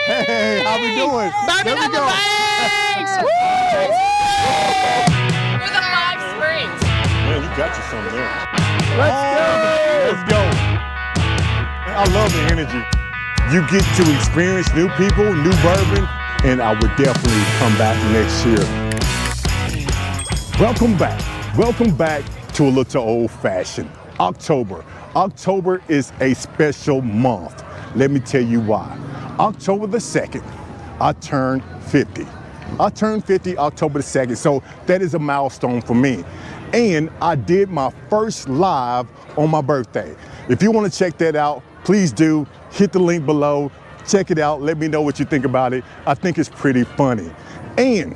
Hey, how we doing? Bourbon on the banks! Woo! Through the 5 Springs. Man, you got you something there. Let's go. I love the energy. You get to experience new people, new bourbon, and I would definitely come back next year. Welcome back. Welcome back to A Little Old Fashioned. October is a special month. Let me tell you why. October the 2nd, I turned 50. I turned 50 October the 2nd, so that is a milestone for me. And I did my first live on my birthday. If you want to check that out, please do. Hit the link below. Check it out. Let me know what you think about it. I think it's pretty funny. And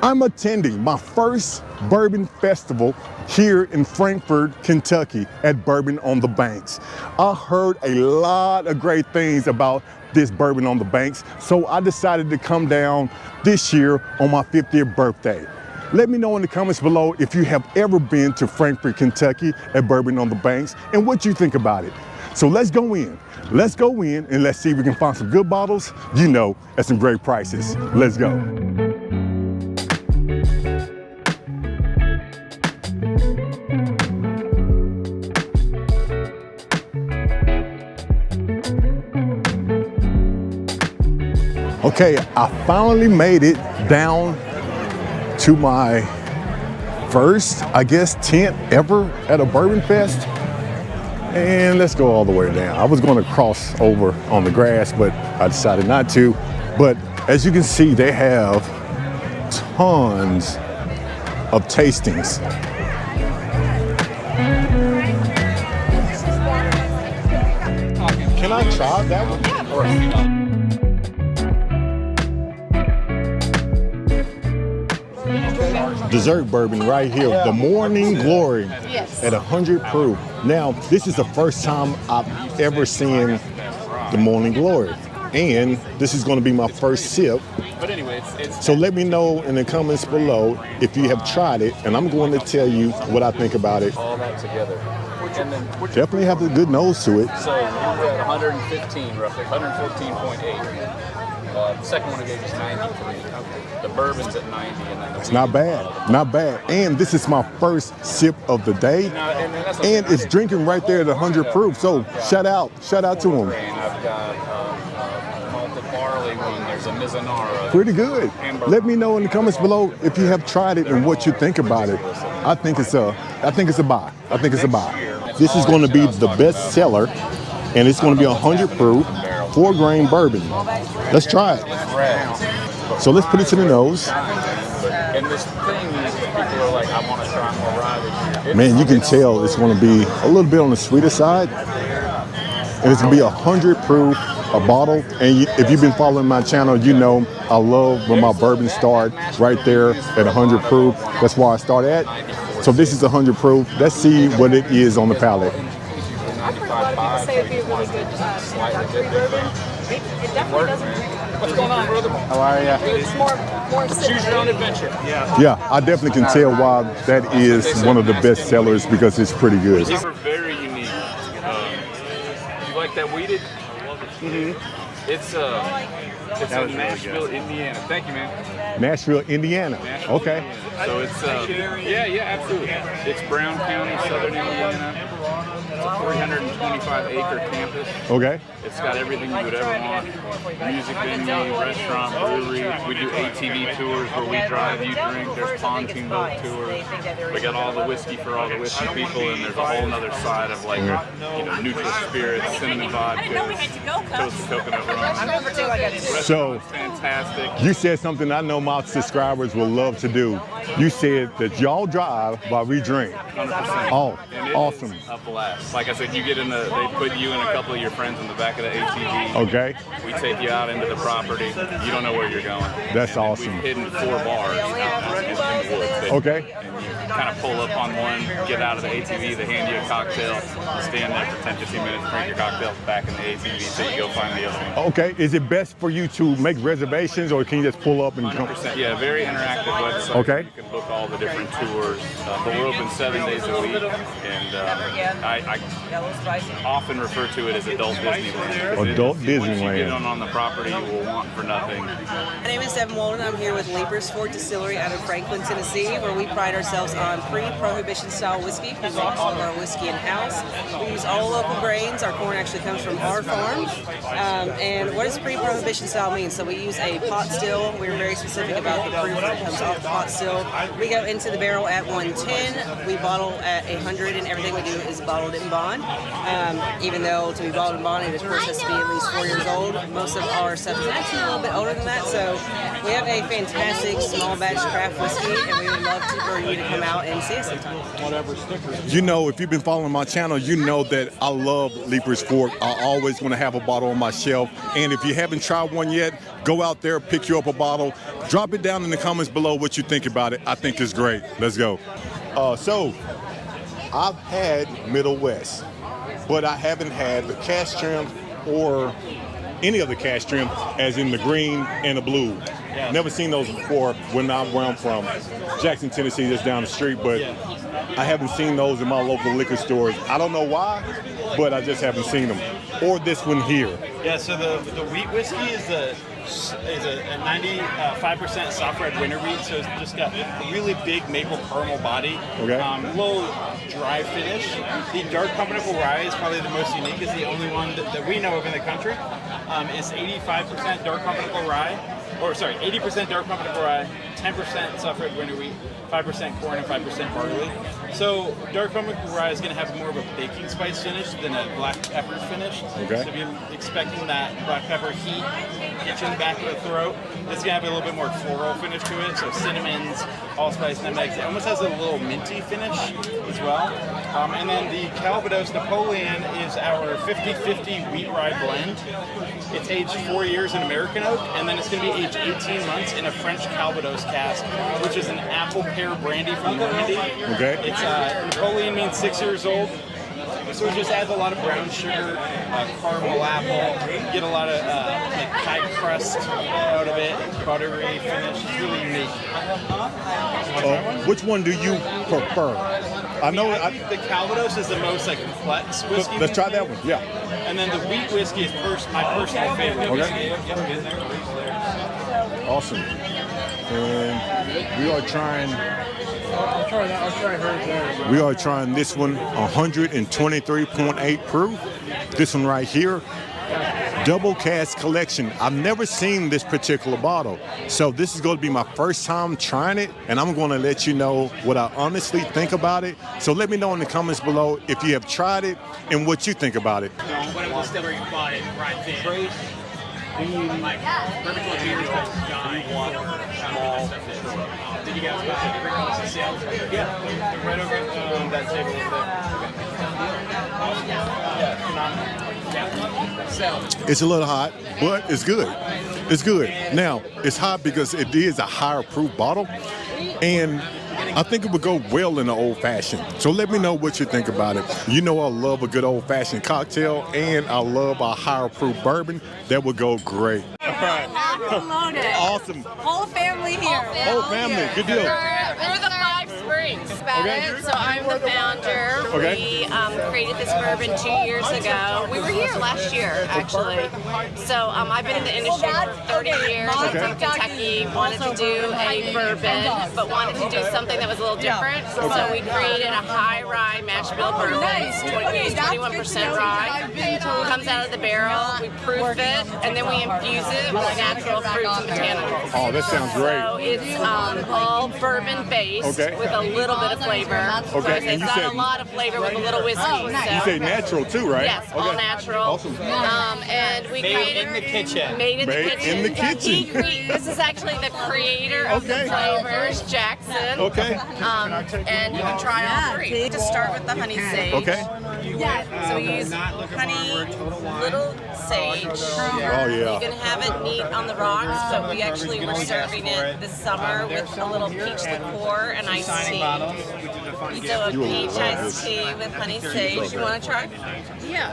I'm attending my first bourbon festival here in Frankfort, Kentucky at Bourbon on the Banks. I heard a lot of great things about this Bourbon on the Banks, so I decided to come down this year on my 50th birthday. Let me know in the comments below if you have ever been to Frankfort, Kentucky at Bourbon on the Banks and what you think about it. So let's go in. Let's go in and let's see if we can find some good bottles, you know, at some great prices. Let's go. Okay, I finally made it down to my first, I guess, tent ever at a Bourbon Fest. And let's go all the way down. I was going to cross over on the grass, but I decided not to. But as you can see, they have tons of tastings. Can I try that one? Yeah. Dessert bourbon right here, the Morning Glory at 100 proof. Now, this is the first time I've ever seen the Morning Glory, and this is going to be my first sip. So let me know in the comments below if you have tried it, and I'm going to tell you what I think about it. All that together. Definitely have a good nose to it. So we're at 115, roughly 115.8. The second one I gave is 93. The bourbon's at 90, and then it's not bad, not bad. And this is my first sip of the day, and it's drinking right there at 100 proof. So shout out to him. I've got malted barley one. There's a Mizunara. Pretty good. Let me know in the comments below if you have tried it and what you think about it. I think it's a buy. I think it's a buy. This is going to be the best seller, and it's going to be 100 proof, 4-grain bourbon. Let's try it. So let's put it to the nose. And this thing is, people are like, I want to try more rye. Man, you can tell it's going to be a little bit on the sweeter side. And it's going to be 100 proof, a bottle. And if you've been following my channel, you know I love when my bourbon start right there at 100 proof. That's where I start at. So this is 100 proof. Let's see what it is on the palate. I've heard a lot of people say it'd be a really good Dr. bourbon. It definitely doesn't. What's going on, brother? How are you? It's more Choose your own adventure. Yeah, I definitely can tell why that is one of the best sellers because it's pretty good. These are very unique. You like that weeded? Mm-hmm. It's in Nashville, Indiana. Thank you, man. Nashville, Indiana. Okay. So it's yeah, absolutely. It's Brown County, Southern Indiana. It's a 325-acre campus. Okay. It's got everything you would ever want. Music venue, restaurant, brewery. We do ATV tours where we drive, you drink. There's pontoon boat tours. We got all the whiskey for all the whiskey people, and there's a whole other side of like, neutral spirits, cinnamon vodka, toasted coconut rum. So, fantastic. You said something I know my subscribers will love to do. You said that y'all drive while we drink. 100%. Oh, and awesome. A blast. Like I said, you get in they put you and a couple of your friends in the back of the ATV. Okay. We take you out into the property. You don't know where you're going. That's awesome. We've hidden 4 bars out in the woods. Okay. And you kind of pull up on one, get out of the ATV, they hand you a cocktail, you stand there for 10, 15 minutes, drink your cocktail, back in the ATV until you go find the other one. Okay. Is it best for you to make reservations or can you just pull up and come? 100%. Yeah, very interactive website. Okay. You can book all the different tours. But we're open 7 days a week, and I Got a little spicy. often refer to it as adult Disneyland. Adult Once you Disneyland. get on the property, you will want for nothing. My name is Devin Walden. I'm here with Leapers Fort Distillery out of Franklin, Tennessee, where we pride ourselves on pre-prohibition style whiskey. We make all of our whiskey in-house. We use all local grains. Our corn actually comes from our farm. And what does pre-prohibition style mean? So we use a pot still. We're very specific about the proof that comes off the pot still. We go into the barrel at 110. We bottle at 100, and everything we do is bottled in bond. Even though to be bottled in bond, it of course has to be at least 4 years old. Most of our stuff is actually a little bit older than that. So we have a fantastic small batch craft whiskey, and we would love for you to come out and see us sometime. You know, if you've been following my channel, you know that I love Leapers Fort. I always want to have a bottle on my shelf. And if you haven't tried one yet, go out there, pick you up a bottle. Drop it down in the comments below what you think about it. I think it's great. Let's go. So I've had Middle West, but I haven't had the cask strength or any of the cask strength, as in the green and the blue. Never seen those before where I'm from. Jackson, Tennessee, just down the street, but I haven't seen those in my local liquor stores. I don't know why, but I just haven't seen them. Or this one here. Yeah, so the wheat whiskey is a 95% soft red winter wheat, so it's just got a really big maple caramel body. Okay. A little dry finish. The dark pumpernickel rye is probably the most unique. It's the only one that we know of in the country. It's 85% dark pumpernickel rye, 80% dark pumpernickel rye, 10% soft red winter wheat, 5% corn, and 5% barley. So dark pumpernickel rye is going to have more of a baking spice finish than a black pepper finish. Okay. So if you're expecting that black pepper heat, get you in the back of the throat, it's going to have a little bit more floral finish to it. So cinnamons, allspice, nutmegs. It almost has a little minty finish as well. And then the Calvados Napoleon is our 50-50 wheat rye blend. It's aged 4 years in American oak, and then it's going to be aged 18 months in a French Calvados cask, which is an apple pear brandy from Normandy. Okay. It's Napoleon means 6 years old. So it just adds a lot of brown sugar, caramel apple, get a lot of like pie crust out of it, buttery finish. It's really unique. Which one do you prefer? I know I think the Calvados is the most like complex whiskey. Let's try that one. Yeah. And then the wheat whiskey is my personal favorite. Okay. Awesome. And we are trying. I'll try hers there. We are trying this one, 123.8 proof. This one right here, double cask collection. I've never seen this particular bottle, so this is going to be my first time trying it, and I'm going to let you know what I honestly think about it. So let me know in the comments below if you have tried it and what you think about it. What distillery you bought it right there? Like, perfect location, dying water, did you guys watch it? Yeah, right over that table over there. It's a little hot, but it's good. It's good. Now, it's hot because it is a higher proof bottle, and I think it would go well in an old fashioned. So let me know what you think about it. You know I love a good old fashioned cocktail, and I love a higher proof bourbon. That would go great. Loaded. Awesome. Whole family here. Whole family. Good deal. We're the Five Springs about it. So I'm the founder. Okay. We created this bourbon 2 years ago. We were here last year, actually. So I've been in the industry for 30 years. I'm from Kentucky. Wanted to do a bourbon, but wanted to do something that was a little different. So we created a high rye mash bill bourbon. It's 21% rye. It comes out of the barrel. We proof it, and then we infuse it with natural fruits and botanicals. Oh, that sounds great. So it's all bourbon based with a little bit of flavor. Okay. So it's got a lot of flavor with a little whiskey. You say natural too, right? Yes, all natural. Awesome. And we created in the kitchen. Made in the kitchen. in the kitchen. This is actually the creator of the flavors, Jackson. Okay. And you can try all three. To start with the honey sage. Okay. So we use honey, little sage. Oh yeah. You can have it neat on the rocks, but we actually were serving it this summer with a little peach liqueur and iced tea. So a peach iced tea with honey sage. You want to try? Yeah.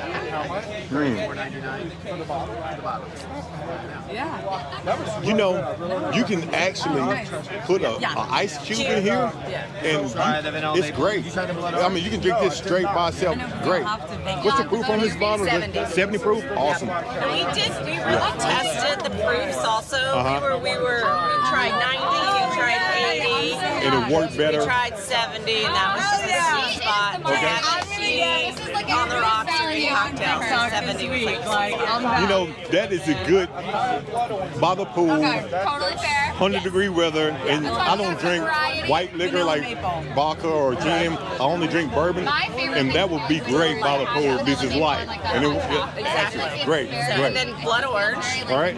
You know, you can actually put a ice cube in here, and it's great. I mean, you can drink this straight by itself. Great. What's the proof on this bottle? 70 proof? Awesome. We really tested the proofs also. We tried 90, we tried 80. And it worked better. We tried 70, and that was just the sweet spot. On the rocks or in cocktails, so 70 was like you know, that is a good by the pool, 100-degree weather, and I don't drink white liquor like vodka or gin. I only drink bourbon, and that would be great by the pool. This is light, and exactly. Great. And then blood orange. All right.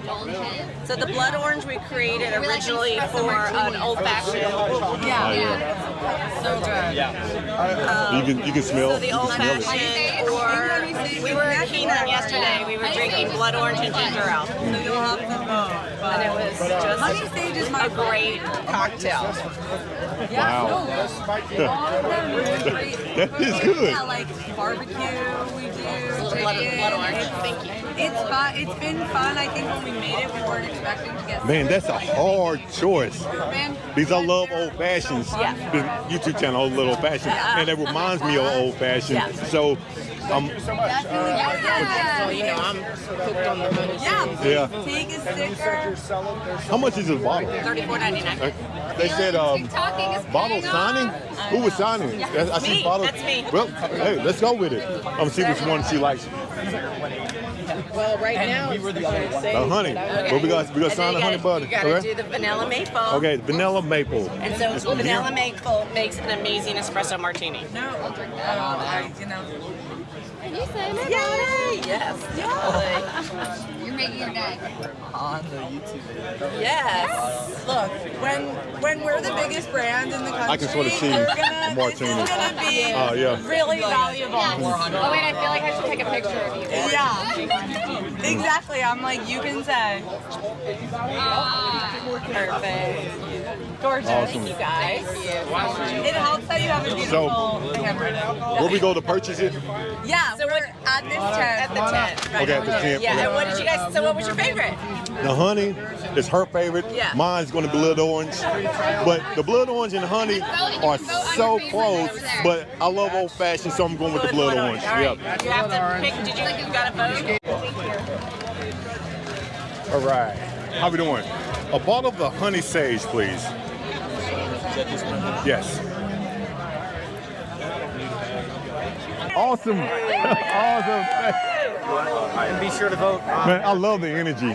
So the blood orange we created originally for an old fashioned. So good. You can smell. So the old fashioned, or we were at Keenan yesterday. We were drinking blood orange and ginger ale. And it was just a great cocktail. Wow. That is good. Yeah, like barbecue, we do. Blood orange. Thank you. It's been fun. I think when we made it, we weren't expecting to get. Man, that's a hard choice. Because I love old fashions. The YouTube channel, Old Little Fashion, and it reminds me of old fashioned. So. So you know I'm hooked on the money. Yeah. Take a sticker. How much is this bottle? $34.99. They said bottle signing? Who was signing? I see bottles. That's me. Well, hey, let's go with it. I'm gonna see which one she likes. Well, right now we were the honey. Okay. Well, we got sign the honey butter. You gotta do the vanilla maple. Okay, vanilla maple. And so vanilla maple makes an amazing espresso martini. Can you say it? Yay! Yes. You're making your day. On the YouTube video. Yes. Look, when we're the biggest brand in the country, I can sort of see martini. It's gonna be really valuable. Oh wait, I feel like I should take a picture of you. Yeah. Exactly. I'm like, you can say. Perfect. Gorgeous. Awesome. You guys. It helps that you have a beautiful camera. Where we go to purchase it? Yeah, so we're at this tent. At the tent. Right. Okay, at the tent. Yeah. Okay. And what did you guys? So what was your favorite? The honey is her favorite. Yeah. Mine's going to be blood orange. But the blood orange and the honey are so close. But I love old fashioned, so I'm going with the blood orange. All right. Yep. You have to pick. Did you got a vote? All right. How we doing? A bottle of the honey sage, please. Yes. Awesome. Awesome. And be sure to vote. Man, I love the energy.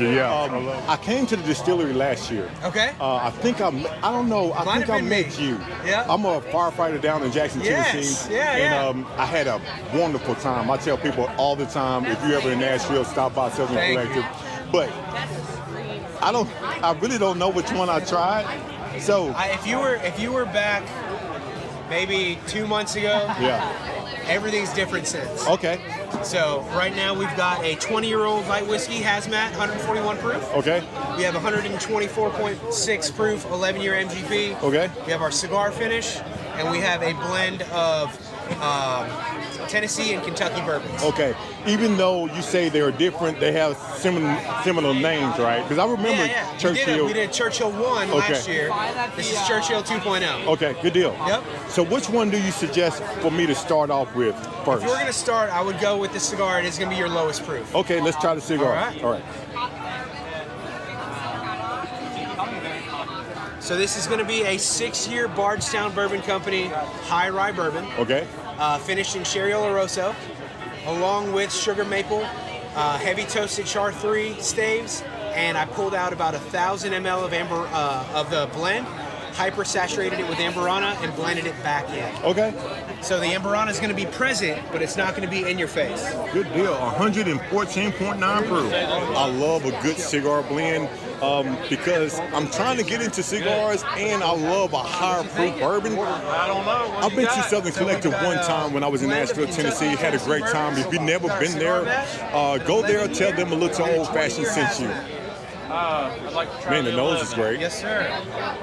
Yeah. I came to the distillery last year. Okay. I think I don't know. I think I met you. Yeah. I'm a firefighter down in Jackson, Tennessee. And I had a wonderful time. I tell people all the time, if you're ever in Nashville, stop by Southern Collective. But I really don't know which one I tried. So If you were back maybe 2 months ago, everything's different since. Okay. So right now we've got a 20-year-old light whiskey, hazmat, 141 proof. Okay. We have 124.6 proof, 11-year MGP. Okay. We have our cigar finish, and we have a blend of Tennessee and Kentucky bourbons. Okay. Even though you say they're different, they have similar names, right? Because I remember Churchill. We did Churchill 1 last year. This is Churchill 2.0. Okay, good deal. Yep. So which one do you suggest for me to start off with first? If we're going to start, I would go with the cigar. It is going to be your lowest proof. Okay, let's try the cigar. All right. So this is going to be a 6-year Bardstown Bourbon Company high rye bourbon. Okay. Finished in Sherry Oloroso, along with sugar maple, heavy toasted char 3 staves, and I pulled out about 1,000 ml of amber of the blend, hyper saturated it with Amberana, and blended it back in. Okay. So the Amberana is going to be present, but it's not going to be in your face. Good deal. 114.9 proof. I love a good cigar blend because I'm trying to get into cigars and I love a higher proof bourbon. I've been to Southern Collective one time when I was in Nashville, Tennessee. Had a great time. If you've never been there, go there. Tell them a little old fashioned sent you. I'd like to try Man, the nose is 11. great. Yes, sir.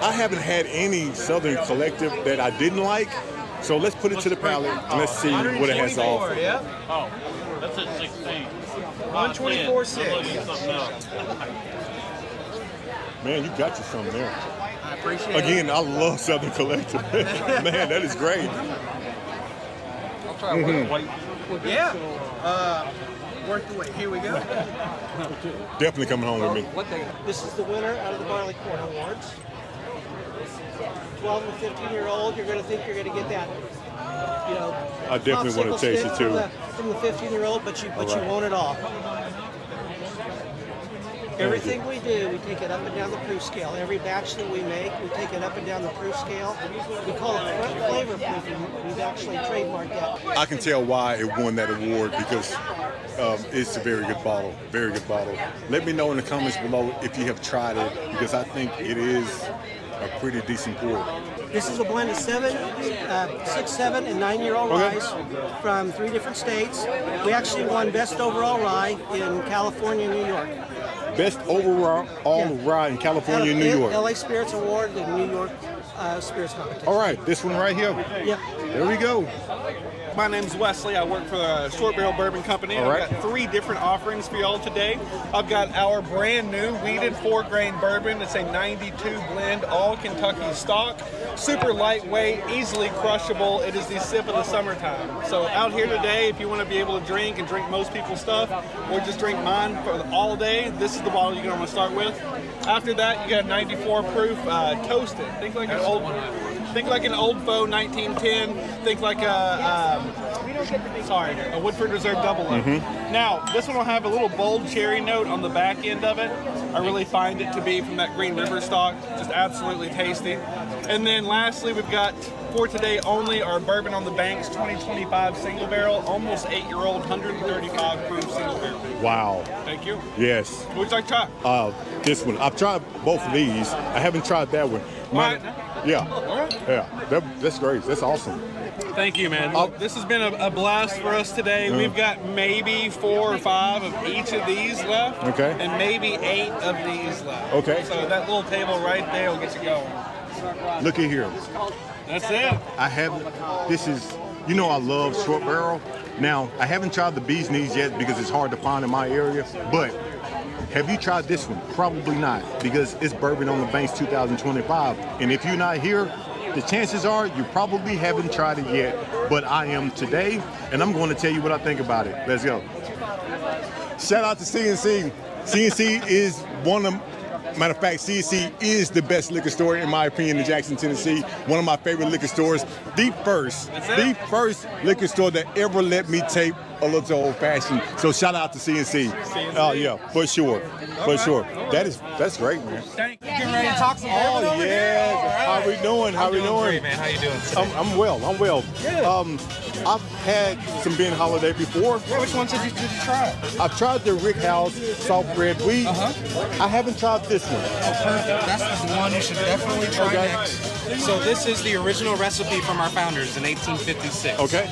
I haven't had any Southern Collective that I didn't like, so let's put it to the palate and let's see what it has to 124, offer. yep. Oh, that's at 16. 124.6. Something else. Man, you got you something there. I appreciate it. Again, I love Southern Collective. Man, that is great. I'll try one. Yeah. Worth the wait. Here we go. Definitely coming home with me. This is the winner out of the Barley Corn Awards. 12 and 15-year-old, you're going to think you're going to get that, you know, I definitely want to taste it too. From the 15-year-old, but you won't at all. Everything we do, we take it up and down the proof scale. Every batch that we make, we take it up and down the proof scale. We call it front flavor proofing. We've actually trademarked that. I can tell why it won that award because it's a very good bottle. Very good bottle. Let me know in the comments below if you have tried it because I think it is a pretty decent pour. This is a blend of 6, 7, and 9-year-old ryes from 3 different states. We actually won Best Overall Rye in California and New York. Best overall rye in California and New York. LA Spirits Award and New York Spirits Competition. All right, this one right here. Yep. There we go. My name's Wesley. I work for the Short Barrel Bourbon Company. All right. I've got 3 different offerings for y'all today. I've got our brand new weeded 4-grain bourbon. It's a 92 blend, all Kentucky stock. Super lightweight, easily crushable. It is the sip of the summertime. So out here today, if you want to be able to drink and drink most people's stuff, or just drink mine for all day, this is the bottle you're going to want to start with. After that, you got a 94 proof toasted. Think like an Old Foe 1910. Think like a Woodford Reserve Double Oak. Now, this one will have a little bold cherry note on the back end of it. I really find it to be from that Green River stock. Just absolutely tasty. And then lastly, we've got, for today only, our Bourbon on the Banks 2025 single barrel, almost 8-year-old, 135 proof single barrel. Wow. Thank you. Yes. What would you like to try? This one. I've tried both of these. I haven't tried that one. That's great. That's awesome. Thank you, man. Well, this has been a blast for us today. We've got maybe 4 or 5 of each of these left. Okay. And maybe 8 of these left. Okay. So that little table right there will get you going. Look at here. That's it. This is, I love short barrel. Now, I haven't tried the bee's knees yet because it's hard to find in my area, but have you tried this one? Probably not, because it's Bourbon on the Banks 2025. And if you're not here, the chances are you probably haven't tried it yet, but I am today, and I'm going to tell you what I think about it. Let's go. Shout out to CNC. CNC is matter of fact, CNC is the best liquor store, in my opinion, in Jackson, Tennessee. One of my favorite liquor stores. The first liquor store that ever let me tape a little old fashioned. So shout out to CNC. Oh yeah, for sure. For sure. That's great, man. Thank you. Getting ready to talk some Oh bourbon over yeah. here? How we doing? How we doing? Great, man. How you doing today? I'm well. Good. I've had some Ben Holiday before. Yeah, which ones did you try? I've tried the Rick House soft red wheat. I haven't tried this one. Perfect. That's the one you should definitely try next. So this is the original recipe from our founders in 1856. Okay.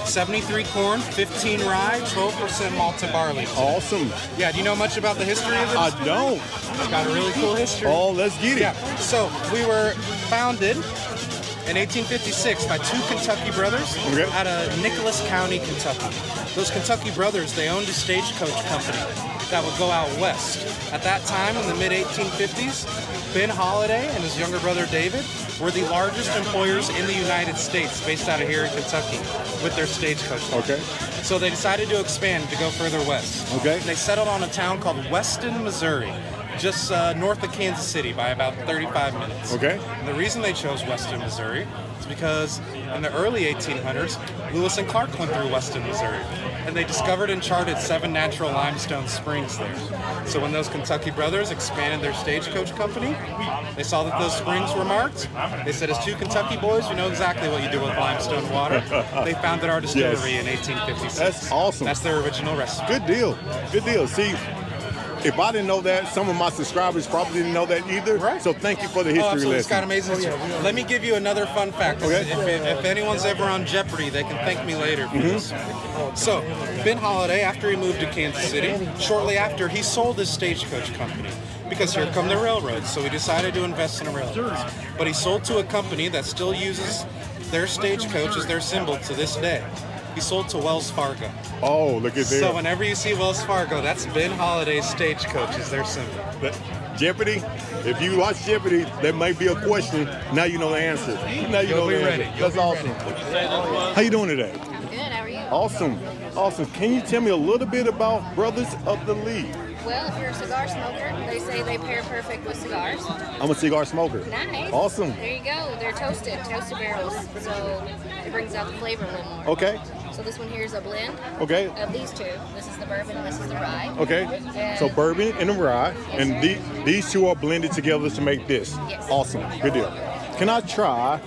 73 corn, 15 rye, 12% malted barley. Awesome. Yeah, do you know much about the history of this? I don't. It's got a really cool history. Oh, let's get it. Yeah, so we were founded in 1856 by 2 Kentucky brothers out of Nicholas County, Kentucky. Those Kentucky brothers, they owned a stagecoach company that would go out west. At that time, in the mid-1850s, Ben Holiday and his younger brother David were the largest employers in the United States, based out of here in Kentucky, with their stagecoach. Okay. So they decided to expand, to go further west. Okay. And they settled on a town called Weston, Missouri, just north of Kansas City by about 35 minutes. Okay. And the reason they chose Weston, Missouri is because in the early 1800s, Lewis and Clark went through Weston, Missouri, and they discovered and charted 7 natural limestone springs there. So when those Kentucky brothers expanded their stagecoach company, they saw that those springs were marked. They said, as 2 Kentucky boys, we know exactly what you do with limestone water. They founded our distillery in 1856. That's awesome. That's their original recipe. Good deal. Good deal. See, if I didn't know that, some of my subscribers probably didn't know that either. Right. So thank you for the history Absolutely. It's got lesson. amazing history. Let me give you another fun fact. Okay. If anyone's ever on Jeopardy, they can thank me later for this. So, Ben Holiday, after he moved to Kansas City, shortly after, he sold his stagecoach company. because here come the railroads. So we decided to invest in a railroad. But he sold to a company that still uses their stagecoach as their symbol to this day. He sold to Wells Fargo. Oh, look at that. So whenever you see Wells Fargo, that's Ben Holliday's stagecoach is their symbol. Jeopardy, if you watch Jeopardy, there might be a question. Now you know the answer. Now you know the answer. That's awesome. How you doing today? I'm good. How are you? Awesome. Awesome. Can you tell me a little bit about Brothers of the Leaf? Well, if you're a cigar smoker, they say they pair perfect with cigars. I'm a cigar smoker. Nice. Awesome. There you go. They're toasted barrels, so it brings out the flavor a little more. Okay. So this one here is a blend Okay. of these two. This is the bourbon and this is the rye. Okay. And So bourbon and a rye, Yes, and sir. these two are blended together to make this. Yes. Awesome. Good deal. Can I try?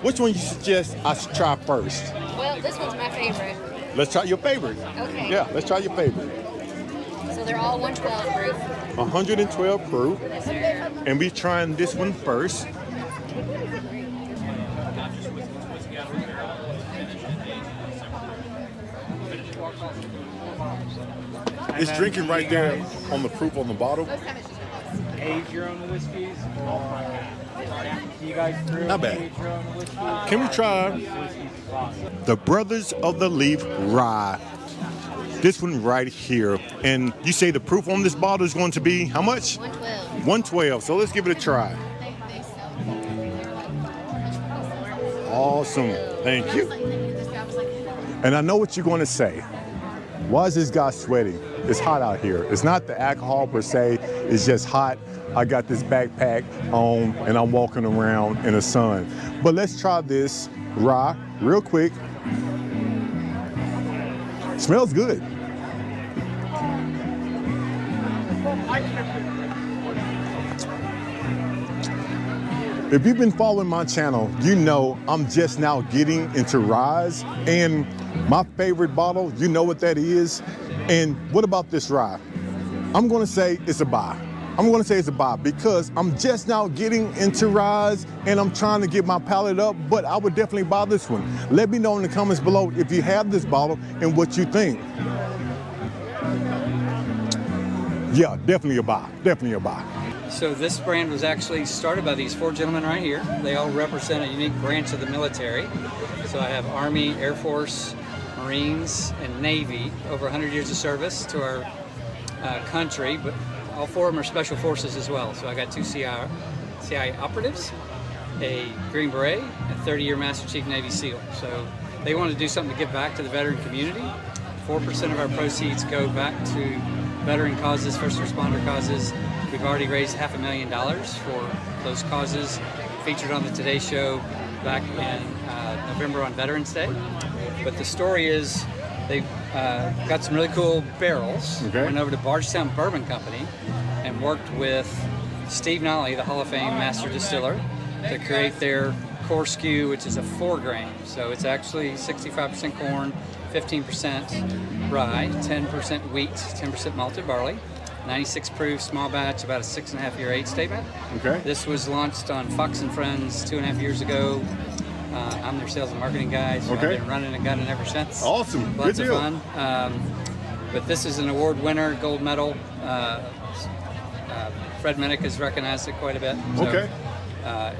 Which one you suggest I should try first? Well, this one's my favorite. Let's try your favorite. Okay. Yeah, let's try your favorite. So they're all 112 proof. 112 proof, Yes, sir. and we trying this one first. It's drinking right there on the proof on the bottle. Age your own whiskeys, or you guys brew Not bad. age your own whiskeys? Can we try the Brothers of the Leaf Rye? This one right here. And you say the proof on this bottle is going to be how much? 112. 112. So let's give it a try. Awesome. Thank you. And I know what you're going to say. Why is this guy sweating? It's hot out here. It's not the alcohol per se. It's just hot. I got this backpack on and I'm walking around in the sun. But let's try this rye real quick. Smells good. If you've been following my channel, you know I'm just now getting into ryes, and my favorite bottle, you know what that is. And what about this rye? I'm gonna say it's a buy. I'm gonna say it's a buy because I'm just now getting into ryes and I'm trying to get my palate up, but I would definitely buy this one. Let me know in the comments below if you have this bottle and what you think. Yeah, definitely a buy, definitely a buy. So this brand was actually started by these four gentlemen right here. They all represent a unique branch of the military. So I have Army, Air Force, Marines, and Navy, over 100 years of service to our country, but all four of them are Special Forces as well. So I got two CIA operatives, a Green Beret, a 30-year Master Chief Navy SEAL. So they want to do something to give back to the veteran community. 4% of our proceeds go back to veteran causes, first responder causes. We've already raised $500,000 for those causes, featured on the Today Show back in November on Veterans Day. But the story is they got some really cool barrels, went over to Bardstown Bourbon Company and worked with Steve Nolly, the Hall of Fame master distiller, to create their core SKU, which is a 4-grain. So it's actually 65% corn, 15% rye, 10% wheat, 10% malted barley. 96 proof, small batch, about a 6.5-year age statement. Okay. This was launched on Fox and Friends 2.5 years ago. I'm their sales and marketing guy, so I've been running and gunning ever since. Awesome. Lots Good of deal. fun. But this is an award winner, gold medal. Fred Minnick has recognized it quite a bit. So, Okay.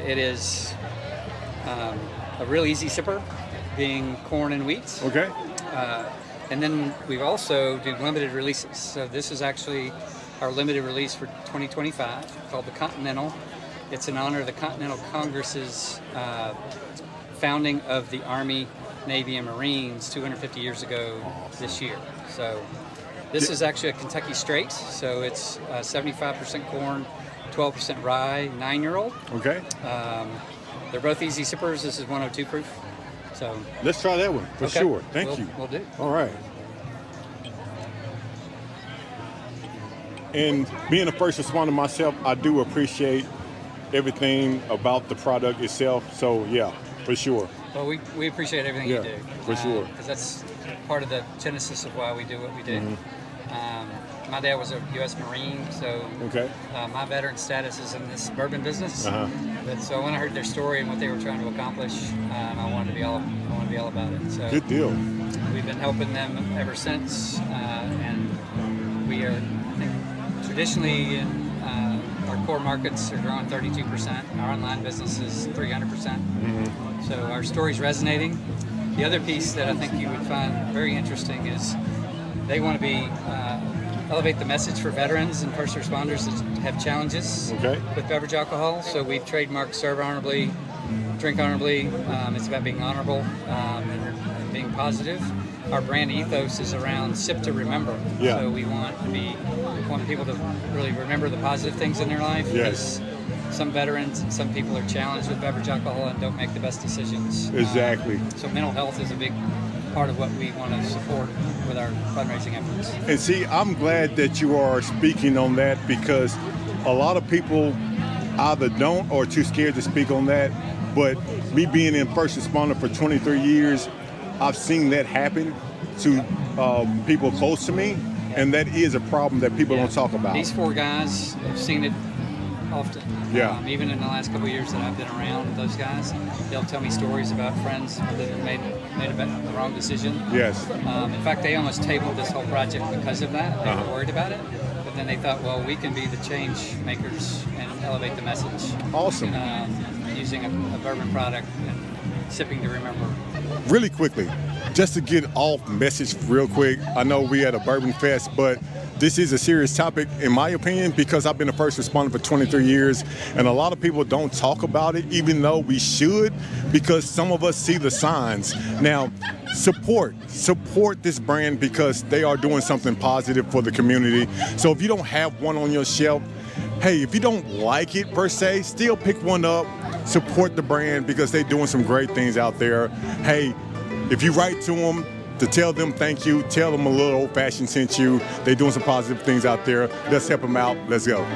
it is a real easy sipper, being corn and wheat. Okay. And then we also do limited releases. So this is actually our limited release for 2025 called the Continental. It's in honor of the Continental Congress's founding of the Army, Navy, and Marines 250 years ago this year. So this is actually a Kentucky straight. So it's 75% corn, 12% rye, 9-year-old. Okay. They're both easy sippers. This is 102 proof. So let's try that one for sure. Thank you. We'll do. All right. And being a first responder myself, I do appreciate everything about the product itself. So yeah, for sure. Well, we appreciate everything you do. For sure. Because that's part of the genesis of why we do what we do. My dad was a U.S. Marine, so my veteran status is in this bourbon business. But so when I heard their story and what they were trying to accomplish, I wanted to be all about it. So good deal. We've been helping them ever since, and we are, I think, traditionally in our core markets are growing 32%. Our online business is 300%. So our story's resonating. The other piece that I think you would find very interesting is they want to be elevate the message for veterans and first responders that have challenges with beverage alcohol. So we've trademarked serve honorably, drink honorably. It's about being honorable and being positive. Our brand ethos is around sip to remember. So we want people to really remember the positive things in their life. Yes. Some veterans and some people are challenged with beverage alcohol and don't make the best decisions. Exactly. So mental health is a big part of what we want to support with our fundraising efforts. And see, I'm glad that you are speaking on that, because a lot of people either don't or are too scared to speak on that. But me being in first responder for 23 years, I've seen that happen to people close to me, and that is a problem that people don't talk about. These four guys have seen it often. Even in the last couple of years that I've been around those guys, they'll tell me stories about friends that have made the wrong decision. Yes. In fact, they almost tabled this whole project because of that. They were worried about it. But then they thought, well, we can be the change makers and elevate the message. Awesome. Using a bourbon product and sipping to remember. Really quickly, just to get off message real quick, I know we at a Bourbon Fest, but this is a serious topic, in my opinion, because I've been a first responder for 23 years, and a lot of people don't talk about it, even though we should, because some of us see the signs. Now, support this brand, because they are doing something positive for the community. So if you don't have one on your shelf, hey, if you don't like it per se, still pick one up, support the brand, because they're doing some great things out there. Hey, if you write to them, to tell them thank you, tell them A Little Old Fashioned sent you. They're doing some positive things out there. Let's help them out. Let's go.